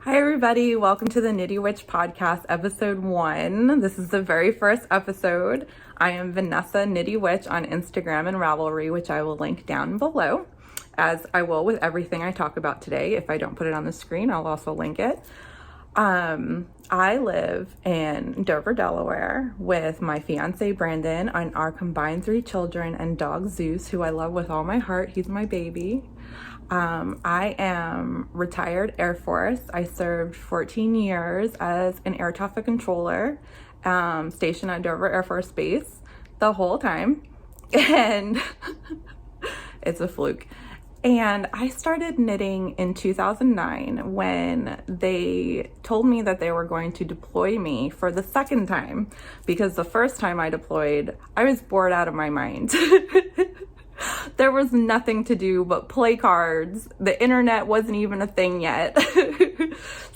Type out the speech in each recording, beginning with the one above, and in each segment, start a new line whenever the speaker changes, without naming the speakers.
Hi everybody, welcome to the Knitty Witch podcast, episode 1. This is the very first episode. I am Vanessa Knitty Witch on Instagram and Ravelry, which I will link down below, as I will with everything I talk about today. If I don't put it on the screen, I'll also link it. I live in Dover, Delaware with my fiance Brandon and our combined 3 children and dog Zeus, who I love with all my heart. He's my baby. I am retired Air Force. I served 14 years as an air traffic controller, stationed at Dover Air Force Base the whole time. And it's a fluke. And I started knitting in 2009 when they told me that they were going to deploy me for the second time, because the first time I deployed, I was bored out of my mind. There was nothing to do but play cards. The internet wasn't even a thing yet.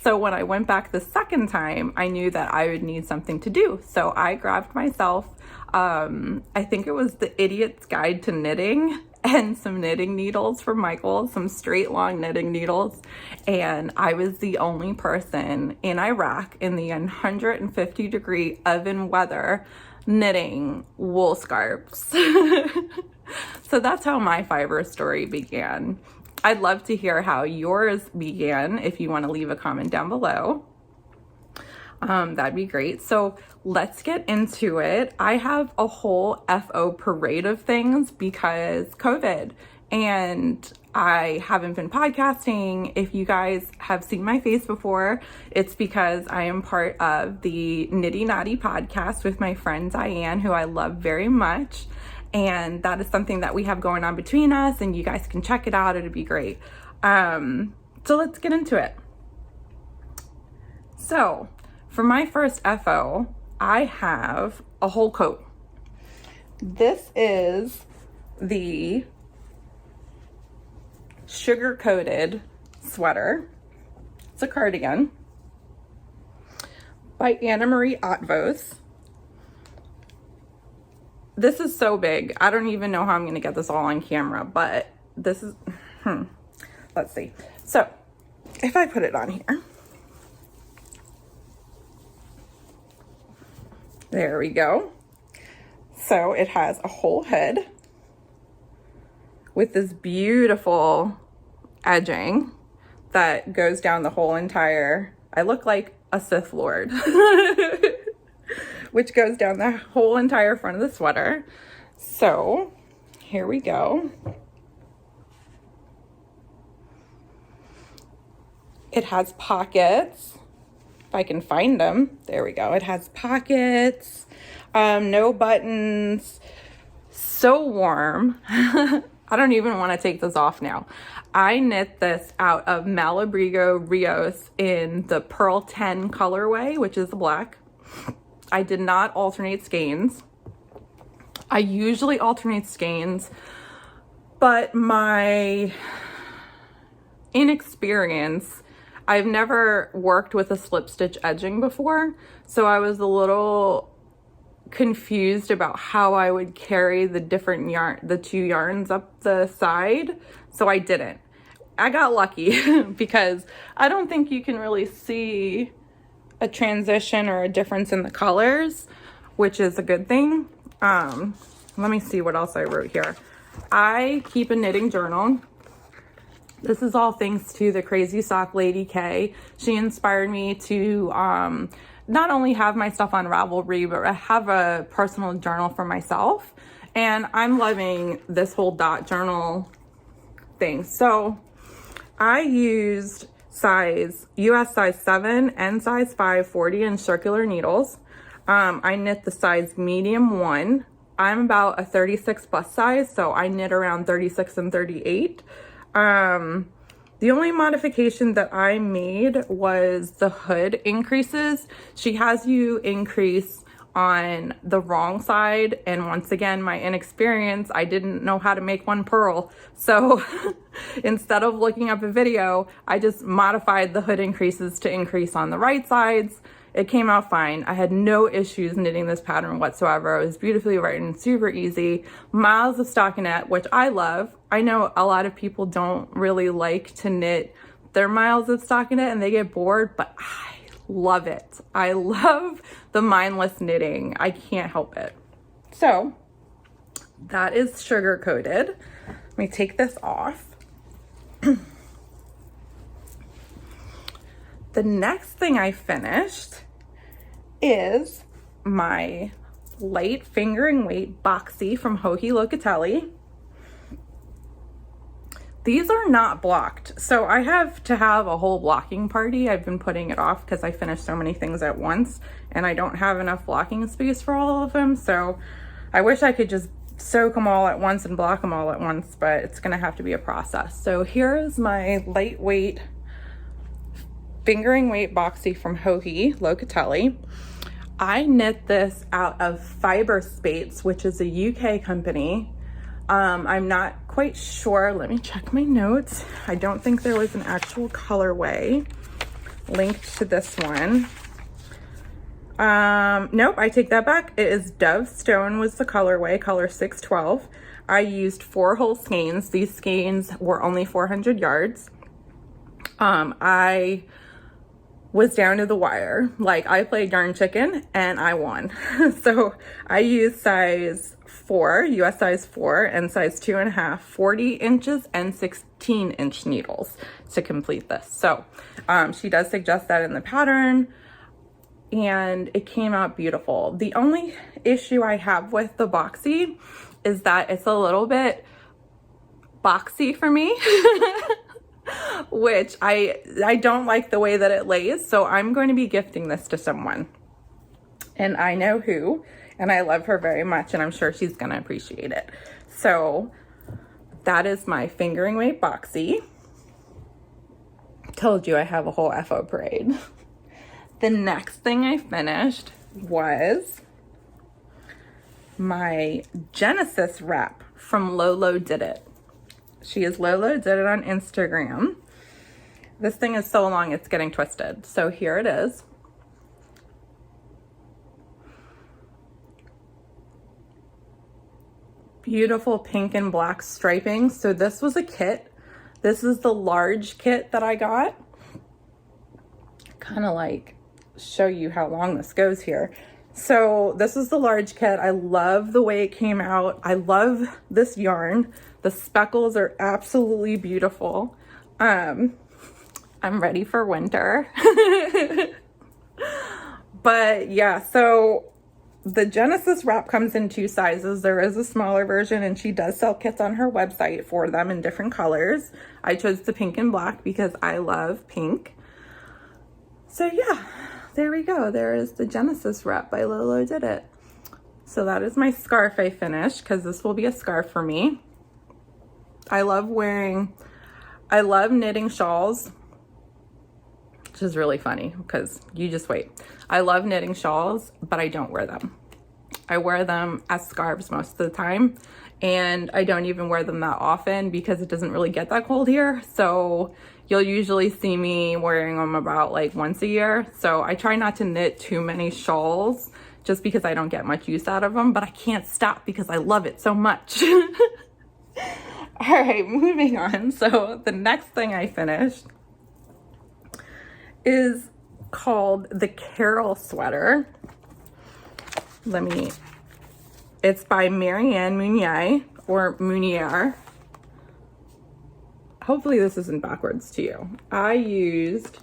So when I went back the second time, I knew that I would need something to do. So I grabbed myself, I think it was the Idiot's Guide to Knitting, and some knitting needles from Michael, some straight long knitting needles. And I was the only person in Iraq in the 150-degree oven weather knitting wool scarves. So that's how my fiber story began. I'd love to hear how yours began. If you want to leave a comment down below, that'd be great. So let's get into it. I have a whole FO parade of things because COVID, and I haven't been podcasting. If you guys have seen my face before, it's because I am part of the Knitty Naughty podcast with my friend Diane, who I love very much. And that is something that we have going on between us, and you guys can check it out. It'd be great. So let's get into it. So for my first FO, I have a whole coat. This is the sugar-coated sweater. It's a cardigan by Anna Marie Otvos. This is so big. I don't even know how I'm going to get this all on camera, but this is, let's see. So if I put it on here, there we go. So it has a whole hood with this beautiful edging that goes down the whole entire, I look like a Sith Lord. Which goes down the whole entire front of the sweater. So here we go. It has pockets, if I can find them. There we go. It has pockets, no buttons, so warm. I don't even want to take this off now. I knit this out of Malabrigo Rios in the Pearl 10 colorway, which is the black. I did not alternate skeins. I usually alternate skeins, but my inexperience, I've never worked with a slip stitch edging before, so I was a little confused about how I would carry the different yarn, the 2 yarns up the side, so I didn't. I got lucky because I don't think you can really see a transition or a difference in the colors, which is a good thing. Let me see what else I wrote here. I keep a knitting journal. This is all thanks to the Crazy Sock Lady K. She inspired me to not only have my stuff on Ravelry, but have a personal journal for myself. And I'm loving this whole dot journal thing. So I used US size 7 and size 5 40 inch circular needles. I knit the size medium 1. I'm about a 36 bust size, so I knit around 36 and 38. The only modification that I made was the hood increases. She has you increase on the wrong side, and once again, my inexperience, I didn't know how to make one purl, so instead of looking up a video, I just modified the hood increases to increase on the right sides. It came out fine. I had no issues knitting this pattern whatsoever. It was beautifully written, super easy. Miles of stockinette, which I love. I know a lot of people don't really like to knit their miles of stock in it and they get bored, but I love it. I love the mindless knitting. I can't help it. So that is sugar coated. Let me take this off. The next thing I finished is my light fingering weight Boxy from Hohi Locatelli. These are not blocked, so I have to have a whole blocking party. I've been putting it off because I finished so many things at once and I don't have enough blocking space for all of them. So I wish I could just soak them all at once and block them all at once, but it's gonna have to be a process. So here is my lightweight fingering weight Boxy from Hohi Locatelli. I knit this out of Fiberspates, which is a UK company. I'm not quite sure. Let me check my notes. I don't think there was an actual colorway linked to this one. Nope, I take that back. It is Dove Stone was the colorway, color 612. I used 4 whole skeins. These skeins were only 400 yards. I was down to the wire. Like, I played yarn chicken and I won. So I used size 4, US size 4, and size 2.5, 40 inches and 16-inch needles to complete this. So she does suggest that in the pattern, and it came out beautiful. The only issue I have with the Boxy is that it's a little bit boxy for me. Which I don't like the way that it lays, so I'm going to be gifting this to someone, and I know who, and I love her very much, and I'm sure she's gonna appreciate it. So that is my fingering weight Boxy. Told you I have a whole FO parade. The next thing I finished was my Genesis wrap from Lolo Did It. She is Lolo Did It on Instagram. This thing is so long, it's getting twisted. So here it is. Beautiful pink and black striping. So this was a kit. This is the large kit that I got. Kind of like show you how long this goes here. So this is the large kit. I love the way it came out. I love this yarn. The speckles are absolutely beautiful. I'm ready for winter. But yeah, so the Genesis wrap comes in 2 sizes. There is a smaller version, and she does sell kits on her website for them in different colors. I chose the pink and black because I love pink. So yeah, there we go. There is the Genesis wrap by Lolo Did It. So that is my scarf I finished, because this will be a scarf for me. I love knitting shawls, which is really funny because you just wait. I love knitting shawls, but I don't wear them. I wear them as scarves most of the time, and I don't even wear them that often because it doesn't really get that cold here. So you'll usually see me wearing them about like once a year. So I try not to knit too many shawls just because I don't get much use out of them, but I can't stop because I love it so much. All right, moving on. So the next thing I finished is called the Carol sweater. It's by Marianne Munier, or Munier. Hopefully this isn't backwards to you. I used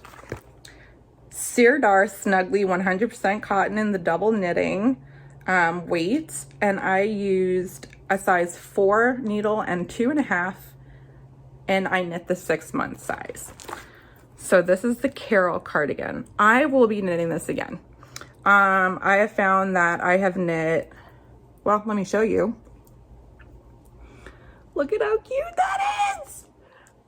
Sirdar Snuggly 100% cotton in the double knitting weight, and I used a size 4 needle and 2.5, and I knit the 6-month size. So this is the Carol cardigan. I will be knitting this again. I have found that I have knit, well, let me show you. Look at how cute that is.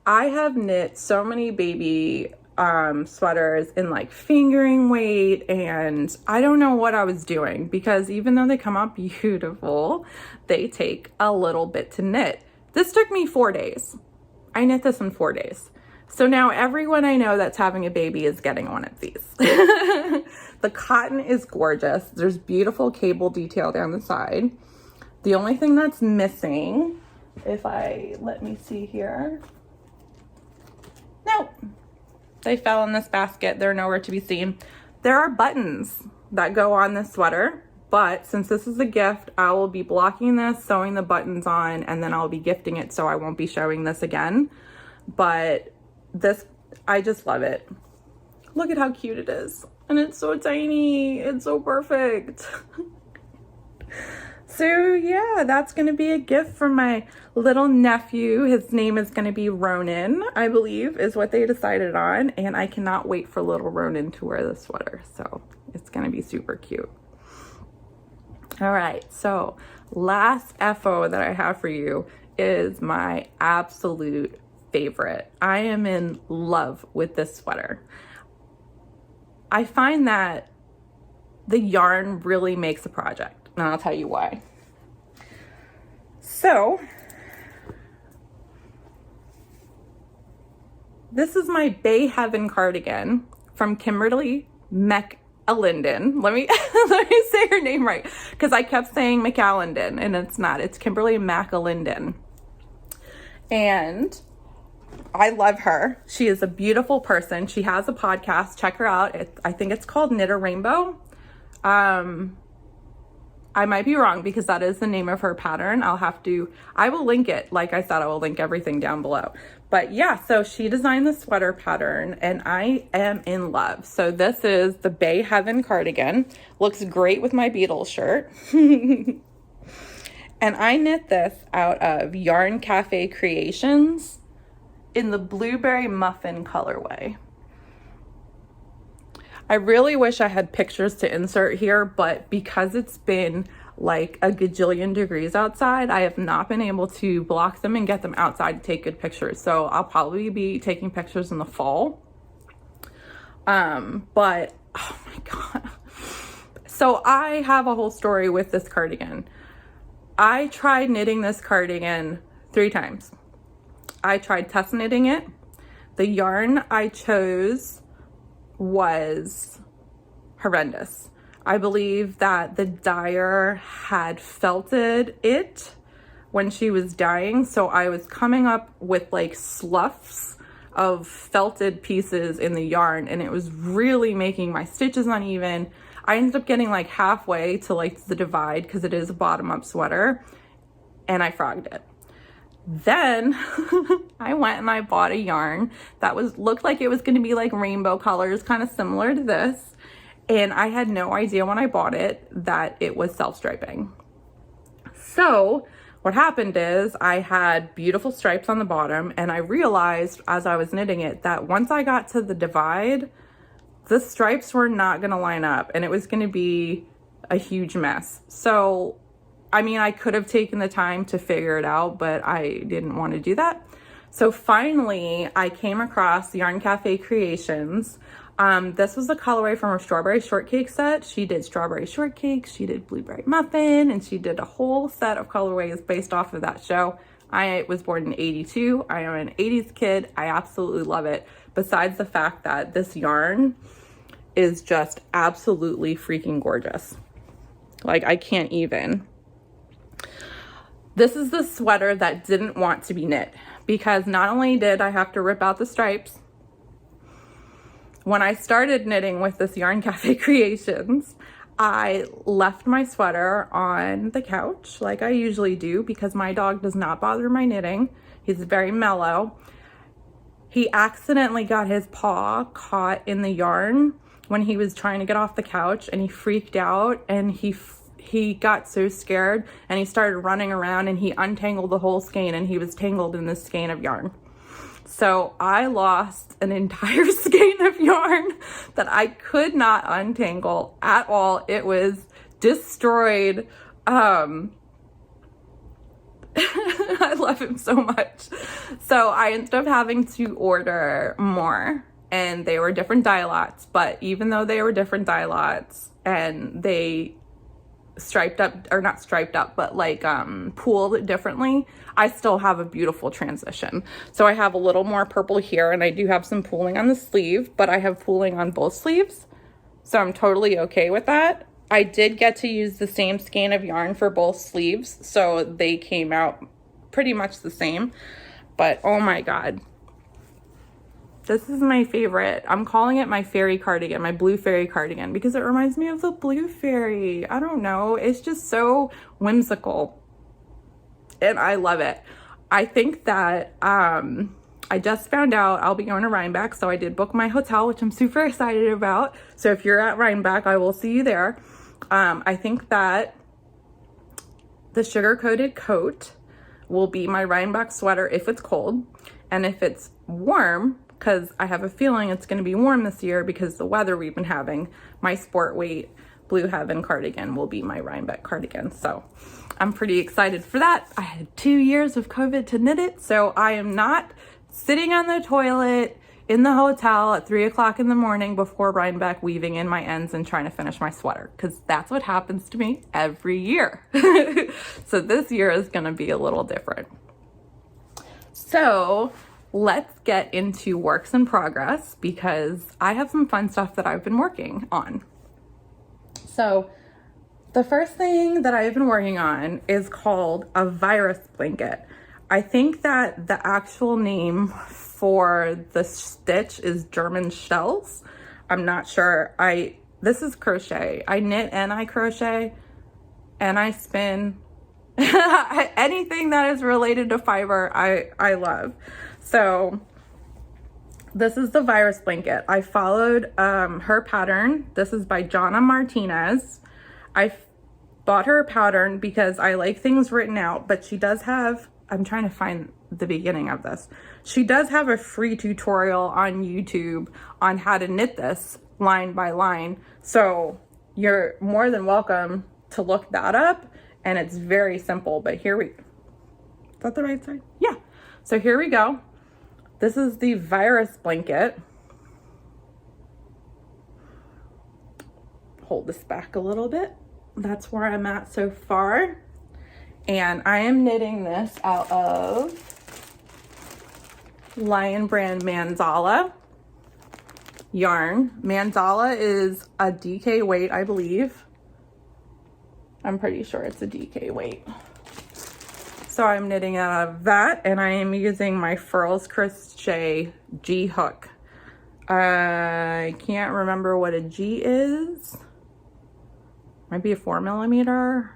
I have knit so many baby sweaters in like fingering weight, and I don't know what I was doing, because even though they come out beautiful, they take a little bit to knit. This took me 4 days. I knit this in 4 days. So now everyone I know that's having a baby is getting one of these. The cotton is gorgeous. There's beautiful cable detail down the side. The only thing that's missing, let me see here. No, They fell in this basket. They're nowhere to be seen. There are buttons that go on this sweater, but since this is a gift, I will be blocking this, sewing the buttons on, and then I'll be gifting it, so I won't be showing this again. But this, I just love it. Look at how cute it is. And it's so tiny. It's so perfect. So yeah, that's going to be a gift from my little nephew. His name is going to be Ronan, I believe, is what they decided on. And I cannot wait for little Ronan to wear this sweater. So it's going to be super cute. All right, so last FO that I have for you is my absolute favorite. I am in love with this sweater. I find that the yarn really makes a project, and I'll tell you why. So this is my Bay Heaven cardigan from Kimberly McAlinden. Let me say her name right, because I kept saying McAlinden and it's not. It's Kimberly McAlinden. And I love her. She is a beautiful person. She has a podcast. Check her out. I think it's called Knit a Rainbow. I might be wrong because that is the name of her pattern. I will link it. Like I said, I will link everything down below. But yeah, so she designed the sweater pattern and I am in love. So this is the Bay Heaven cardigan. Looks great with my Beatles shirt. And I knit this out of Yarn Cafe Creations in the Blueberry Muffin colorway. I really wish I had pictures to insert here, but because it's been like a gajillion degrees outside, I have not been able to block them and get them outside to take good pictures. So I'll probably be taking pictures in the fall. But oh my God. So I have a whole story with this cardigan. I tried knitting this cardigan 3 times. I tried test knitting it. The yarn I chose was horrendous. I believe that the dyer had felted it when she was dyeing, so I was coming up with like sloughs of felted pieces in the yarn, and it was really making my stitches uneven. I ended up getting like halfway to like the divide because it is a bottom-up sweater, and I frogged it. Then I went and I bought a yarn that looked like it was going to be like rainbow colors, kind of similar to this. And I had no idea when I bought it that it was self-striping. So what happened is I had beautiful stripes on the bottom, and I realized as I was knitting it that once I got to the divide, the stripes were not going to line up and it was going to be a huge mess. So I mean, I could have taken the time to figure it out, but I didn't want to do that. So finally, I came across Yarn Cafe Creations. This was a colorway from her strawberry shortcake set. She did strawberry shortcake, she did blueberry muffin, and she did a whole set of colorways based off of that show. I was born in 82. I am an 80s kid. I absolutely love it. Besides the fact that this yarn is just absolutely freaking gorgeous. Like, I can't even. This is the sweater that didn't want to be knit, because not only did I have to rip out the stripes, when I started knitting with this Yarn Cafe Creations, I left my sweater on the couch like I usually do because my dog does not bother my knitting. He's very mellow. He accidentally got his paw caught in the yarn when he was trying to get off the couch, and he freaked out, and he got so scared and he started running around, and he untangled the whole skein, and he was tangled in this skein of yarn. So I lost an entire skein of yarn that I could not untangle at all. It was destroyed. I love him so much. So I ended up having to order more, and they were different dye lots, but even though they were different dye lots and they striped up, or not striped up, but like pooled differently, I still have a beautiful transition. So I have a little more purple here, and I do have some pooling on the sleeve, but I have pooling on both sleeves, so I'm totally okay with that. I did get to use the same skein of yarn for both sleeves, so they came out pretty much the same. But oh my god, This is my favorite. I'm calling it my fairy cardigan, my blue fairy cardigan, because it reminds me of the blue fairy. I don't know. It's just so whimsical. And I love it. I think that I just found out I'll be going to Rhinebeck, so I did book my hotel, which I'm super excited about. So if you're at Rhinebeck, I will see you there. I think that the sugar-coated coat will be my Rhinebeck sweater if it's cold. And if it's warm, because I have a feeling it's going to be warm this year because the weather we've been having, my sport weight blue Heaven cardigan will be my Rhinebeck cardigan. So I'm pretty excited for that. I had 2 years of COVID to knit it, so I am not sitting on the toilet in the hotel at 3 o'clock in the morning before Rhinebeck, weaving in my ends and trying to finish my sweater, because that's what happens to me every year. So this year is going to be a little different. So let's get into works in progress, because I have some fun stuff that I've been working on. So the first thing that I've been working on is called a virus blanket. I think that the actual name for the stitch is German shells. I'm not sure. This is crochet. I knit and I crochet and I spin. Anything that is related to fiber, I love. So this is the virus blanket. I followed her pattern. This is by Jonna Martinez. I bought her a pattern because I like things written out, but she does have, I'm trying to find the beginning of this. She does have a free tutorial on YouTube on how to knit this line by line. So you're more than welcome to look that up. And it's very simple, but is that the right side? Yeah. So here we go. This is the virus blanket. Hold this back a little bit. That's where I'm at so far. And I am knitting this out of Lion Brand Manzala yarn. Manzala is a DK weight, I believe. I'm pretty sure it's a DK weight. So I'm knitting out of that, and I am using my Furls Crochet G hook. I can't remember what a G is. Might be a 4mm.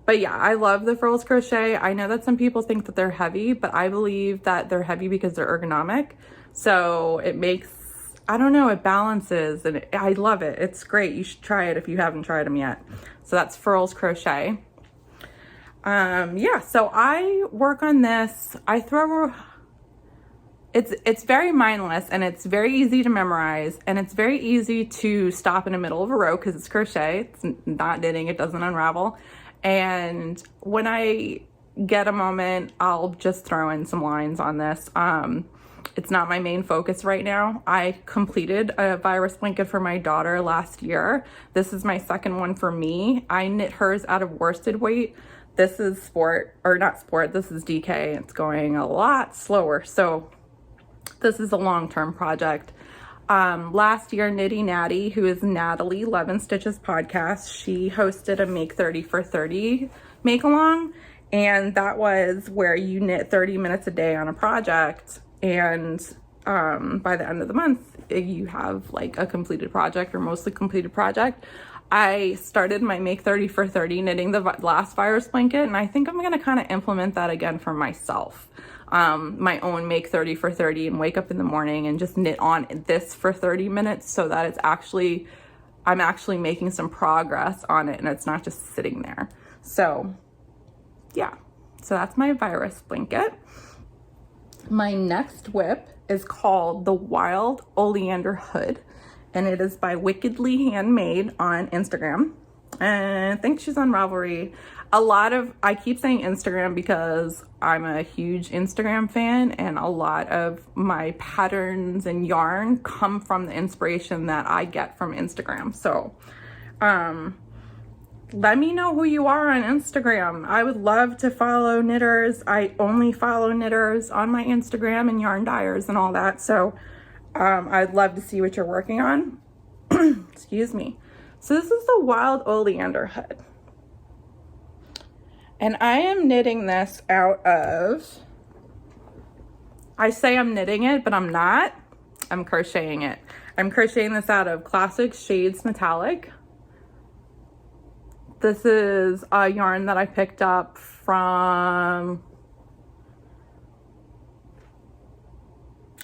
But yeah, I love the Furls Crochet. I know that some people think that they're heavy, but I believe that they're heavy because they're ergonomic. So it makes, I don't know, it balances, and I love it. It's great. You should try it if you haven't tried them yet. So that's Furls Crochet. Yeah, so I work on this. It's very mindless, and it's very easy to memorize, and it's very easy to stop in the middle of a row because it's crochet. It's not knitting. It doesn't unravel. And when I get a moment, I'll just throw in some lines on this. It's not my main focus right now. I completed a virus blanket for my daughter last year. This is my second one for me. I knit hers out of worsted weight. This is sport, or not sport, this is DK. It's going a lot slower. So this is a long-term project. Last year, Knitty Natty, who is Natalie 11 Stitches podcast, she hosted a Make 30 for 30 make along. And that was where you knit 30 minutes a day on a project. And by the end of the month, you have like a completed project or mostly completed project. I started my Make 30 for 30 knitting the last virus blanket, and I think I'm going to kind of implement that again for myself. My own Make 30 for 30, and wake up in the morning and just knit on this for 30 minutes so that it's actually, I'm actually making some progress on it and it's not just sitting there. So yeah, so that's my virus blanket. My next whip is called the Wild Oleander Hood, and it is by Wickedly Handmade on Instagram. And I think she's on Ravelry. I keep saying Instagram because I'm a huge Instagram fan, and a lot of my patterns and yarn come from the inspiration that I get from Instagram. So, let me know who you are on Instagram. I would love to follow knitters. I only follow knitters on my Instagram and yarn dyers and all that. So I'd love to see what you're working on. Excuse me. So this is the Wild Oleander Hood. And I am knitting this out of I say I'm knitting it, but I'm not. I'm crocheting it. I'm crocheting this out of Classic Shades Metallic. This is a yarn that I picked up from,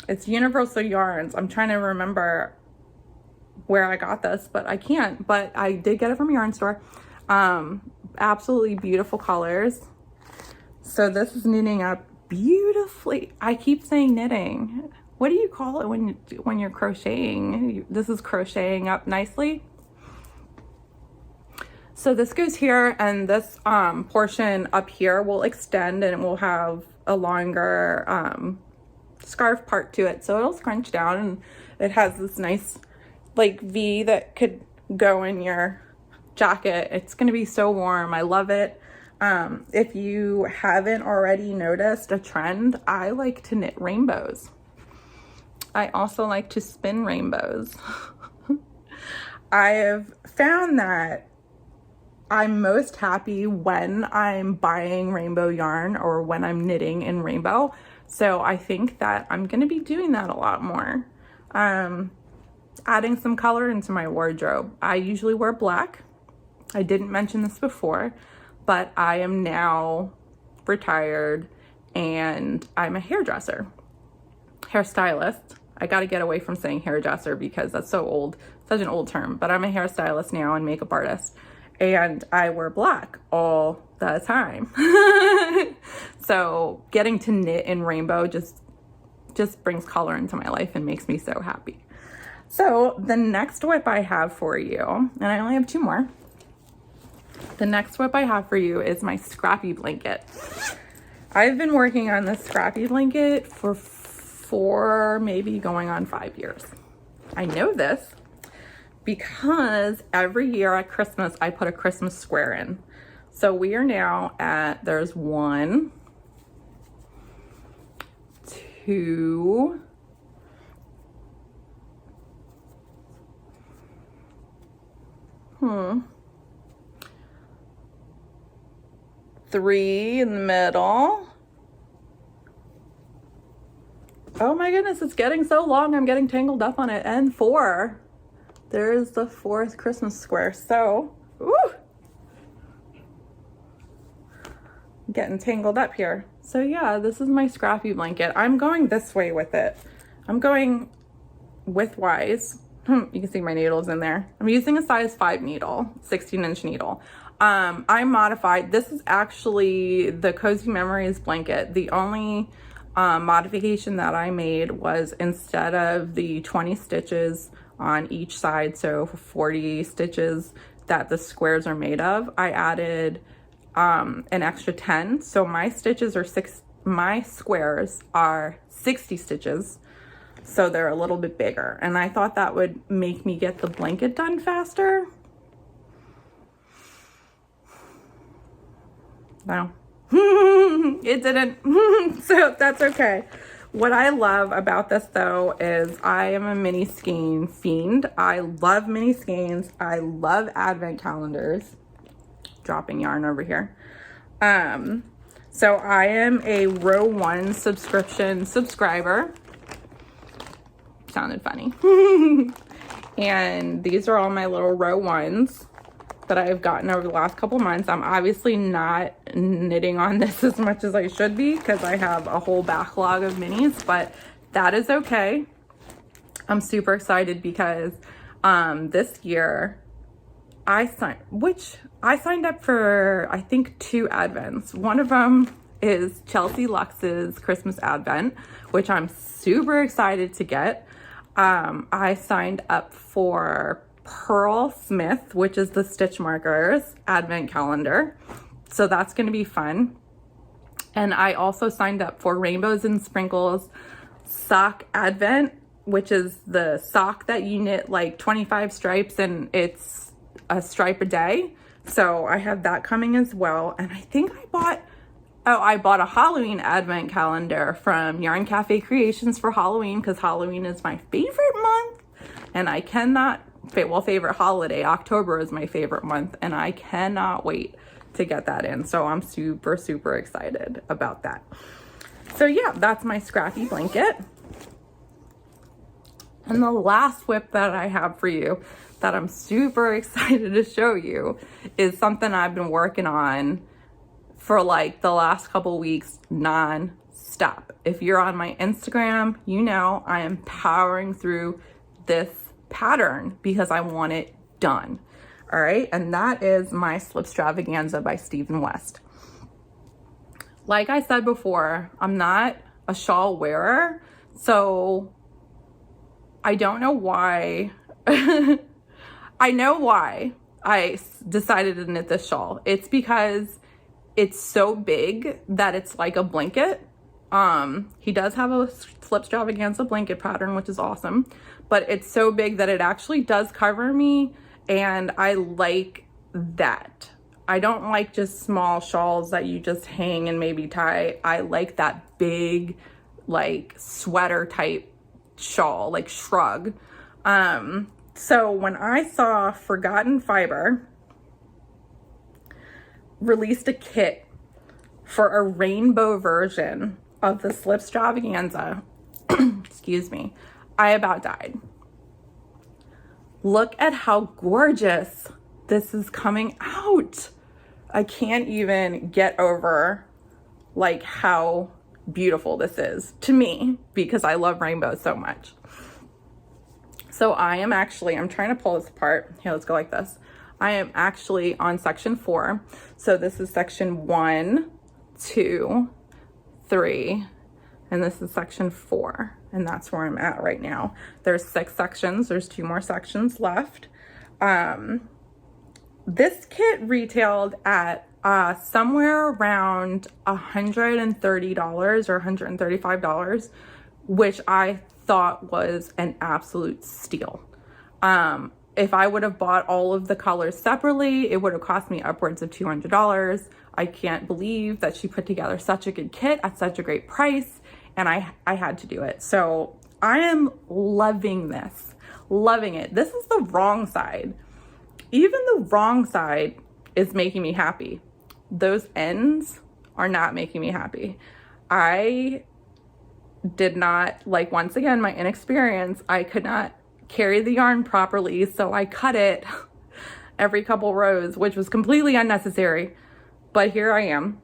it's Universal Yarns. I'm trying to remember where I got this, but I can't. But I did get it from a yarn store. Absolutely beautiful colors. So this is knitting up beautifully. I keep saying knitting. What do you call it when you're crocheting? This is crocheting up nicely. So this goes here, and this portion up here will extend, and it will have a longer scarf part to it. So it'll scrunch down, and it has this nice like V that could go in your jacket. It's gonna be so warm. I love it. If you haven't already noticed a trend, I like to knit rainbows. I also like to spin rainbows. I have found that I'm most happy when I'm buying rainbow yarn or when I'm knitting in rainbow. So I think that I'm gonna be doing that a lot more. Adding some color into my wardrobe. I usually wear black. I didn't mention this before, but I am now retired and I'm a hairdresser, hairstylist. I got to get away from saying hairdresser because that's so old, such an old term, but I'm a hairstylist now and makeup artist, and I wear black all the time. So getting to knit in rainbow just brings color into my life and makes me so happy. So the next whip I have for you, and I only have 2 more. The next whip I have for you is my scrappy blanket. I've been working on this scrappy blanket for 4, maybe going on 5 years. I know this because every year at Christmas, I put a Christmas square in. So we are now at, there's 1, 2, 3 in the middle. Oh my goodness, it's getting so long. I'm getting tangled up on it. And 4. There's the 4th Christmas square. So, ooh, getting tangled up here. So yeah, this is my scrappy blanket. I'm going this way with it. I'm going widthwise. You can see my needles in there. I'm using a size 5 needle, 16-inch needle. I modified, this is actually the Cozy Memories blanket. The only modification that I made was, instead of the 20 stitches on each side, so 40 stitches that the squares are made of, I added an extra 10. So my stitches are my squares are 60 stitches. So they're a little bit bigger. And I thought that would make me get the blanket done faster. No, it didn't. So that's okay. What I love about this though is I am a mini skein fiend. I love mini skeins. I love advent calendars. Dropping yarn over here. So I am a row 1 subscriber. Sounded funny. And these are all my little row 1s that I've gotten over the last couple months. I'm obviously not knitting on this as much as I should be because I have a whole backlog of minis, but that is okay. I'm super excited because this year I signed up for, I think, 2 advents. One of them is Chelsea Lux's Christmas Advent, which I'm super excited to get. I signed up for Pearl Smith, which is the Stitch Markers Advent Calendar. So that's going to be fun. And I also signed up for Rainbows and Sprinkles Sock Advent, which is the sock that you knit like 25 stripes and it's a stripe a day. So I have that coming as well. And I think I bought a Halloween advent calendar from Yarn Cafe Creations for Halloween because Halloween is my favorite month. And I cannot, favorite holiday. October is my favorite month and I cannot wait to get that in. So I'm super, super excited about that. So yeah, that's my scrappy blanket. And the last whip that I have for you that I'm super excited to show you is something I've been working on for like the last couple weeks non-stop. If you're on my Instagram, you know I am powering through this pattern because I want it done. All right, and that is my Slipstravaganza by Stephen West. Like I said before, I'm not a shawl wearer, so I don't know why. I know why I decided to knit this shawl. It's because it's so big that it's like a blanket. He does have a Slipstravaganza blanket pattern, which is awesome, but it's so big that it actually does cover me, and I like that. I don't like just small shawls that you just hang and maybe tie. I like that big, like sweater type shawl, like shrug. So when I saw Forgotten Fiber released a kit for a rainbow version of the Slipstravaganza, excuse me, I about died. Look at how gorgeous this is coming out. I can't even get over like how beautiful this is to me because I love rainbows so much. So I'm trying to pull this apart. Here, let's go like this. I am actually on section 4. So this is section 1, 2, 3, and this is section 4. And that's where I'm at right now. There's 6 sections. There's 2 more sections left. This kit retailed at somewhere around $130 or $135, which I thought was an absolute steal. If I would have bought all of the colors separately, it would have cost me upwards of $200. I can't believe that she put together such a good kit at such a great price, and I had to do it. So I am loving this, loving it. This is the wrong side. Even the wrong side is making me happy. Those ends are not making me happy. I did not, like, once again, my inexperience, I could not carry the yarn properly, so I cut it every couple rows, which was completely unnecessary, but here I am.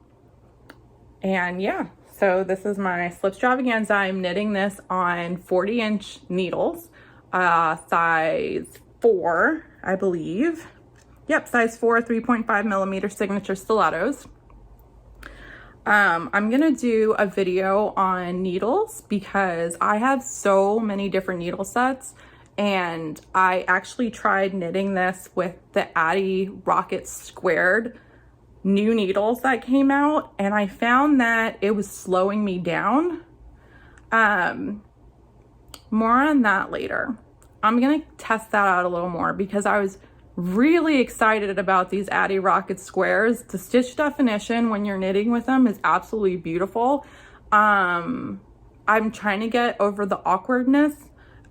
And yeah, so this is my Slipstravaganza. I'm knitting this on 40-inch needles, size 4, I believe. Yep, size 4, 3.5 millimeter signature stilettos. I'm gonna do a video on needles because I have so many different needle sets, and I actually tried knitting this with the Addy Rocket Squared new needles that came out, and I found that it was slowing me down. More on that later. I'm gonna test that out a little more because I was really excited about these Addy Rocket Squares. The stitch definition when you're knitting with them is absolutely beautiful. I'm trying to get over the awkwardness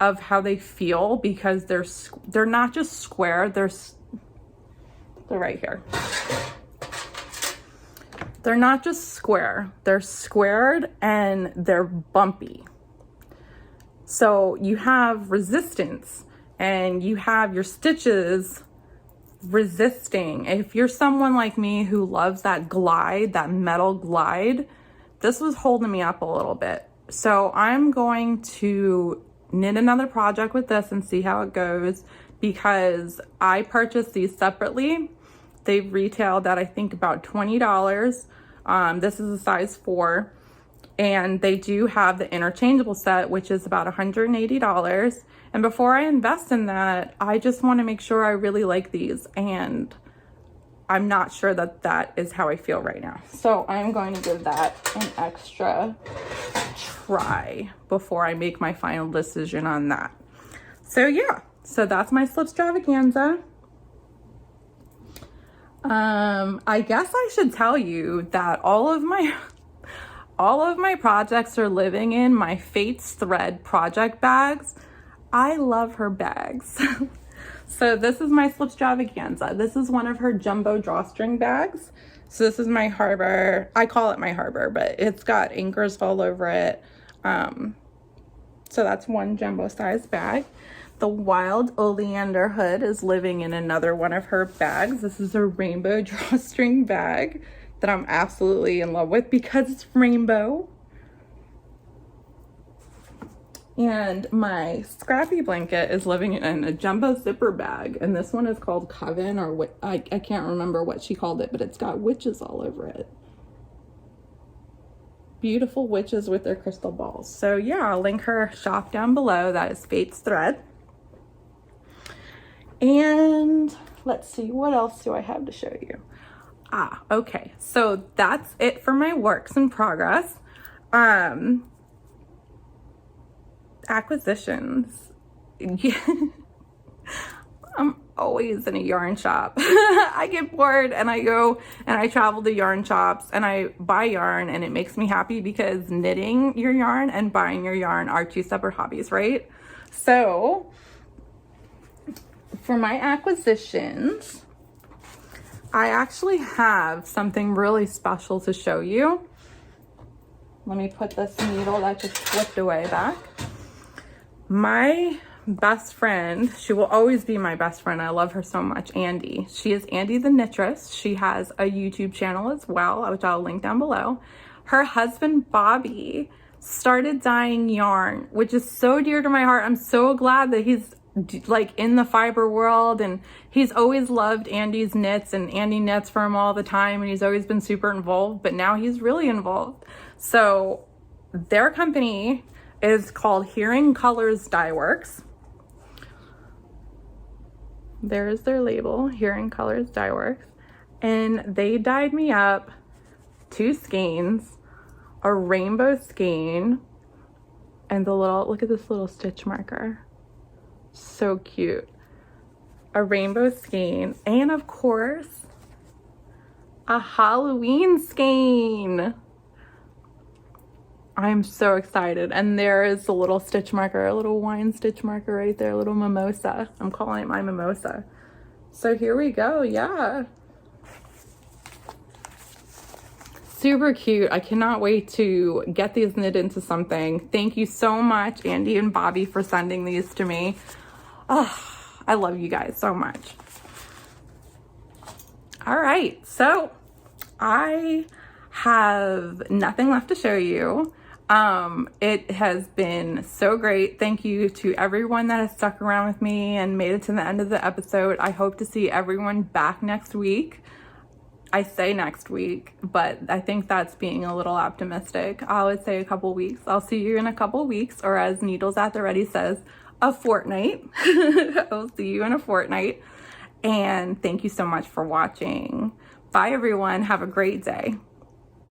of how they feel because they're not just square, they're right here. They're not just square, they're squared and they're bumpy. So you have resistance and you have your stitches resisting. If you're someone like me who loves that glide, that metal glide, this was holding me up a little bit. So I'm going to knit another project with this and see how it goes because I purchased these separately. They retailed at I think about $20. This is a size 4, and they do have the interchangeable set, which is about $180. And before I invest in that, I just want to make sure I really like these, and I'm not sure that that is how I feel right now. So I'm going to give that an extra try before I make my final decision on that. So yeah, so that's my Slipstravaganza. I guess I should tell you that all of my projects are living in my Fates Thread project bags. I love her bags. So this is my Slipstravaganza. This is one of her jumbo drawstring bags. So this is my Harbor. I call it my Harbor, but it's got anchors all over it. So that's one jumbo size bag. The Wild Oleander hood is living in another one of her bags. This is a rainbow drawstring bag that I'm absolutely in love with because it's rainbow. And my Scrappy blanket is living in a jumbo zipper bag. And this one is called Coven, or I can't remember what she called it, but it's got witches all over it. Beautiful witches with their crystal balls. So yeah, I'll link her shop down below. That is Fate's Thread. And let's see, what else do I have to show you? Okay. So that's it for my works in progress. Acquisitions. Yeah. I'm always in a yarn shop. I get bored and I go and I travel to yarn shops and I buy yarn, and it makes me happy because knitting your yarn and buying your yarn are two separate hobbies, right? So for my acquisitions, I actually have something really special to show you. Let me put this needle that just slipped away back. My best friend, she will always be my best friend. I love her so much, Andy. She is Andy the Knitress. She has a YouTube channel as well, which I'll link down below. Her husband, Bobby, started dyeing yarn, which is so dear to my heart. I'm so glad that he's like in the fiber world, and he's always loved Andy's knits, and Andy knits for him all the time, and he's always been super involved, but now he's really involved. So their company is called Hearing Colors Dye Works. There is their label, Hearing Colors Dye Works. And they dyed me up 2 skeins, a rainbow skein, and the little, look at this little stitch marker. So cute. A rainbow skein, and of course, a Halloween skein. I'm so excited. And there is a little stitch marker, a little wine stitch marker right there, a little mimosa. I'm calling it my mimosa. So here we go, yeah. Super cute. I cannot wait to get these knit into something. Thank you so much, Andy and Bobby, for sending these to me. Oh, I love you guys so much. All right, so I have nothing left to show you. It has been so great. Thank you to everyone that has stuck around with me and made it to the end of the episode. I hope to see everyone back next week. I say next week, but I think that's being a little optimistic. I would say a couple weeks. I'll see you in a couple weeks, or as Needles at the Ready says, a fortnight. I'll see you in a fortnight. And thank you so much for watching. Bye everyone. Have a great day.